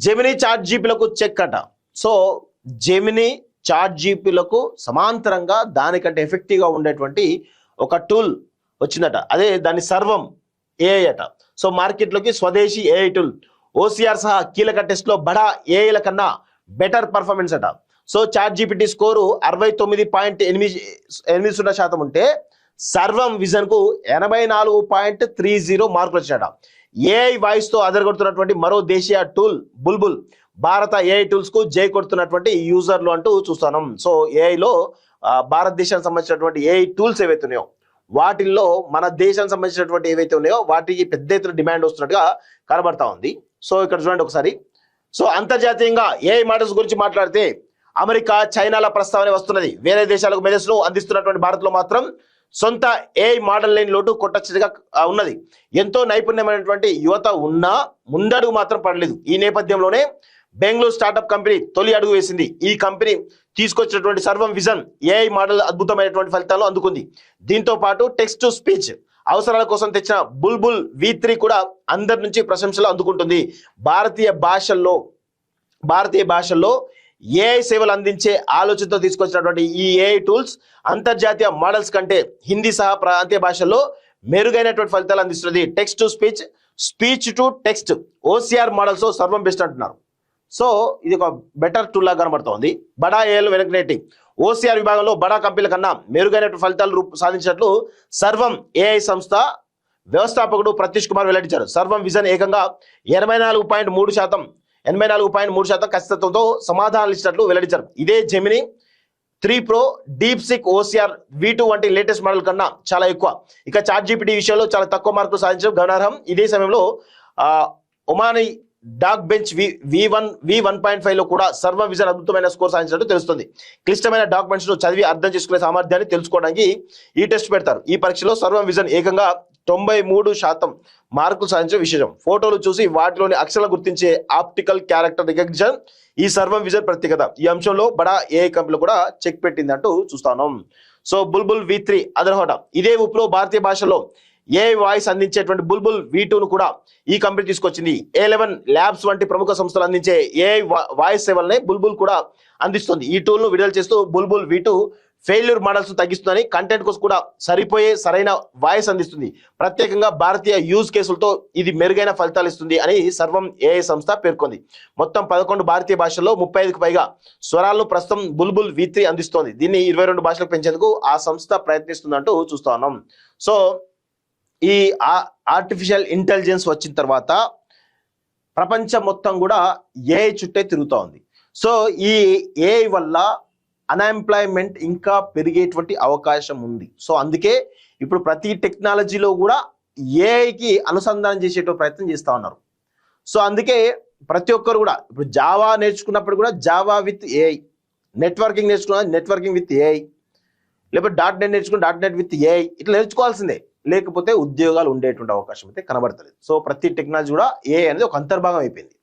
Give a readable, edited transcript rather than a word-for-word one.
Gemini chat జీపీలకు check అట. So Gemini chat జీపీలకు సమాంతరంగా దానికంటే ఎఫెక్టివ్గా ఉండేటువంటి ఒక టూల్ వచ్చిందట. అదే దాని సర్వం ఏఐ అట. సో మార్కెట్లోకి స్వదేశీ ఏఐ టూల్ ఓసిఆర్ సహా కీలక టెస్ట్లో బడా ఏఐల కన్నా బెటర్ పర్ఫార్మెన్స్ అట. సో చాట్ జీపీటీ స్కోరు 69.80% ఉంటే సర్వం విజన్ కు 84.30 మార్కులు వచ్చాడ. ఏఐ వాయిస్ తో అదరగొడుతున్నటువంటి మరో దేశీయ టూల్ బుల్బుల్ భారత ఏఐ టూల్స్ కు జై కొడుతున్నటువంటి యూజర్లు అంటూ చూస్తున్నాం. సో ఏఐలో భారతదేశానికి సంబంధించినటువంటి ఏఐ టూల్స్ ఏవైతే ఉన్నాయో వాటిల్లో మన దేశానికి సంబంధించినటువంటి ఏవైతే ఉన్నాయో వాటికి పెద్ద ఎత్తున డిమాండ్ వస్తున్నట్టుగా కనబడతా ఉంది. సో ఇక్కడ చూడండి ఒకసారి. సో అంతర్జాతీయంగా ఏఐ మోడల్స్ గురించి మాట్లాడితే అమెరికా, చైనాల ప్రస్తావన వస్తున్నది. వేరే దేశాలకు మెదస్ను అందిస్తున్నటువంటి భారత్లో మాత్రం సొంత ఏఐ మోడల్ లైన్ లోటు కొట్టచ్చగా ఉన్నది. ఎంతో నైపుణ్యమైనటువంటి యువత ఉన్నా ముందడుగు మాత్రం పడలేదు. ఈ నేపథ్యంలోనే బెంగళూరు స్టార్టప్ కంపెనీ తొలి అడుగు వేసింది. ఈ కంపెనీ తీసుకొచ్చినటువంటి సర్వం విజన్ ఏఐ మోడల్ అద్భుతమైనటువంటి ఫలితాలు అందుకుంది. దీంతో పాటు టెక్స్ట్ టు స్పీచ్ అవసరాల కోసం తెచ్చిన బుల్బుల్ V3 కూడా అందరి నుంచి ప్రశంసలు అందుకుంటుంది. భారతీయ భాషల్లో ఏఐ సేవలు అందించే ఆలోచనతో తీసుకొచ్చినటువంటి ఈ ఏఐ టూల్స్ అంతర్జాతీయ మోడల్స్ కంటే హిందీ సహా ప్రాంతీయ భాషల్లో మెరుగైనటువంటి ఫలితాలు అందిస్తున్నది. Text to speech, speech to text, OCR models సర్వం బెస్ట్ అంటున్నారు. సో ఇది ఒక బెటర్ టూల్ లాగా కనబడుతోంది. బడా ఏఐలు వెనక్కి OCR విభాగంలో బడా కంపెనీల కన్నా మెరుగైనటువంటి ఫలితాలు సాధించినట్లు సర్వం ఏఐ సంస్థ వ్యవస్థాపకుడు ప్రత్యూష్ కుమార్ వెల్లడించారు. సర్వం విజన్ ఏకంగా 84.3% ఖచ్చితత్వంతో సమాధానాలు ఇచ్చినట్లు వెల్లడించారు. ఇదే Gemini 3 Pro, DeepSeek OCR V2 వంటి లేటెస్ట్ మోడల్ కన్నా చాలా ఎక్కువ. ఇక చాట్ జీపీటీ విషయంలో చాలా తక్కువ మార్కులు సాధించడం గమనార్హం. ఇదే సమయంలో ఒమాని డాక్ బెంచ్ V1.5 లో కూడా సర్వ విజన్ అద్భుతమైన స్కోర్ సాధించినట్టు తెలుస్తుంది. క్లిష్టమైన డాక్యుమెంట్స్ ను చదివి అర్థం చేసుకునే సామర్థ్యాన్ని తెలుసుకోవడానికి ఈ టెస్ట్ పెడతారు. ఈ పరీక్షలో సర్వ విజన్ ఏకంగా 93% మార్కులు సాధించే విశేషం. ఫోటోలు చూసి వాటిలోని అక్షరాలు గుర్తించే ఆప్టికల్ క్యారెక్టర్ రికగ్నిషన్ ఈ సర్వం విజన్ ప్రత్యేకత. ఈ అంశంలో బడా ఏఐ కంపెనీలు కూడా చెక్ పెట్టిందంటూ చూస్తాను. సో బుల్బుల్ V3 అదరహోట. ఇదే ఊపులో భారతీయ భాషలో ఏఐ వాయిస్ అందించేటువంటి బుల్బుల్ V2 ను కూడా ఈ కంపెనీ తీసుకొచ్చింది. A11 ల్యాబ్స్ వంటి ప్రముఖ సంస్థలు అందించే ఏఐ వాయిస్ సేవలనే బుల్బుల్ కూడా అందిస్తుంది. ఈ టూల్ ను విడుదల చేస్తూ బుల్బుల్ V2 ఫెయిల్యూర్ మోడల్స్ తగ్గిస్తుందని, కంటెంట్ కోసం కూడా సరిపోయే సరైన వాయిస్ అందిస్తుంది. ప్రత్యేకంగా భారతీయ యూజ్ కేసులతో ఇది మెరుగైన ఫలితాలు ఇస్తుంది అని సర్వం ఏఐ సంస్థ పేర్కొంది. మొత్తం 11 భారతీయ భాషల్లో 35కు పైగా స్వరాలను ప్రస్తుతం బుల్బుల్ V3 అందిస్తోంది. దీన్ని 22 భాషలకు పెంచేందుకు ఆ సంస్థ ప్రయత్నిస్తుందంటూ చూస్తా ఉన్నాం. సో ఈ ఆర్టిఫిషియల్ ఇంటెలిజెన్స్ వచ్చిన తర్వాత ప్రపంచం మొత్తం కూడా ఏఐ చుట్టే తిరుగుతూ ఉంది. సో ఈ ఏఐ వల్ల అన్ఎంప్లాయ్మెంట్ ఇంకా పెరిగేటువంటి అవకాశం ఉంది. సో అందుకే ఇప్పుడు ప్రతి టెక్నాలజీలో కూడా ఏఐకి అనుసంధానం చేసేటువంటి ప్రయత్నం చేస్తూ ఉన్నారు. సో అందుకే ప్రతి ఒక్కరు కూడా ఇప్పుడు జావా నేర్చుకున్నప్పుడు కూడా జావా విత్ ఏఐ, నెట్వర్కింగ్ నేర్చుకున్న నెట్వర్కింగ్ విత్ ఏఐ, లేకపోతే .NET నేర్చుకున్న .NET విత్ ఏఐ, ఇట్లా నేర్చుకోవాల్సిందే. లేకపోతే ఉద్యోగాలు ఉండేటువంటి అవకాశం అయితే కనబడతలేదు. సో ప్రతి టెక్నాలజీ కూడా ఏఐ అనేది ఒక అంతర్భాగం అయిపోయింది.